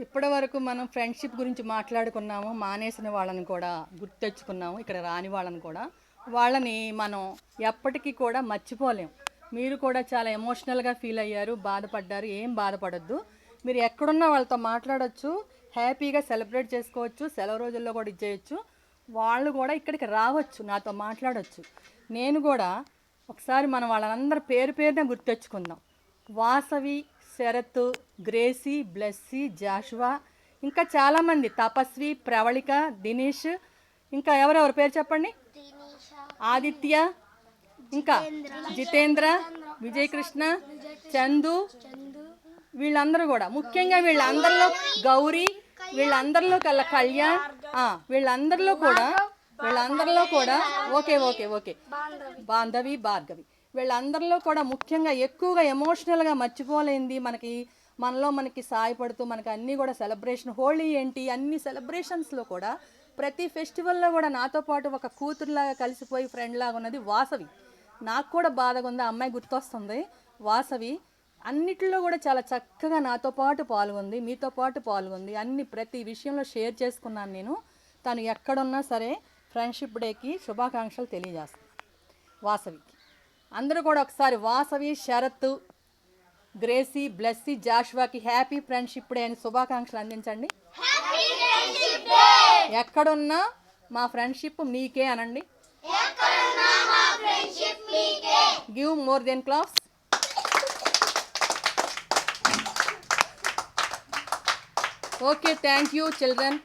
ఇప్పటి వరకు మనం ఫ్రెండ్షిప్ గురించి మాట్లాడుకున్నాము, మానేసిన వాళ్ళని కూడా గుర్తు తెచ్చుకున్నాము, ఇక్కడ రాని వాళ్ళని కూడా. వాళ్ళని మనం ఎప్పటికీ కూడా మర్చిపోలేం. మీరు కూడా చాలా ఎమోషనల్గా ఫీల్ అయ్యారు, బాధపడ్డారు. ఏం బాధపడద్దు, మీరు ఎక్కడున్నా వాళ్ళతో మాట్లాడొచ్చు, హ్యాపీగా సెలబ్రేట్ చేసుకోవచ్చు, సెలవు రోజుల్లో కూడా ఇచ్చేయచ్చు. వాళ్ళు కూడా ఇక్కడికి రావచ్చు, నాతో మాట్లాడవచ్చు. నేను కూడా ఒకసారి మనం వాళ్ళందరి పేరు పేరునే గుర్తు తెచ్చుకుందాం. వాసవి, శరత్, గ్రేసీ, బ్లెస్సీ, జాషువా, ఇంకా చాలామంది, తపస్వి, ప్రవళిక, దినేష్, ఇంకా ఎవరెవరు పేరు చెప్పండి. ఆదిత్య, ఇంకా జితేంద్ర, విజయకృష్ణ, చందు, వీళ్ళందరూ కూడా, ముఖ్యంగా వీళ్ళందరిలో గౌరీ, వీళ్ళందరిలో కల్లా కళ్యాణ్, వీళ్ళందరిలో కూడా okay okay okay Bandhavi, Bhargavi, వీళ్ళందరిలో కూడా ముఖ్యంగా ఎక్కువగా ఎమోషనల్గా మర్చిపోలేంది మనకి సాయపడుతూ మనకి అన్నీ కూడా సెలబ్రేషన్, హోలీ ఏంటి, అన్ని సెలబ్రేషన్స్లో కూడా ప్రతి ఫెస్టివల్లో కూడా నాతో పాటు ఒక కూతురులాగా కలిసిపోయి ఫ్రెండ్ లాగా ఉన్నది వాసవి. నాకు కూడా బాధగా ఉంది, అమ్మాయి గుర్తొస్తుంది. వాసవి అన్నిటిలో కూడా చాలా చక్కగా నాతో పాటు పాల్గొంది, మీతో పాటు పాల్గొంది, ప్రతి విషయంలో షేర్ చేసుకున్నాను నేను. తను ఎక్కడున్నా సరే ఫ్రెండ్షిప్ డేకి శుభాకాంక్షలు తెలియజేస్తాను వాసవికి. అందరూ కూడా ఒకసారి వాసవి, శరత్, గ్రేసీ, బ్లెస్సీ, జాషువాకి హ్యాపీ ఫ్రెండ్షిప్ డే అని శుభాకాంక్షలు అందించండి. ఎక్కడున్నా మా ఫ్రెండ్షిప్ మీకే అనండి. Give more then claps. Okay, thank you children.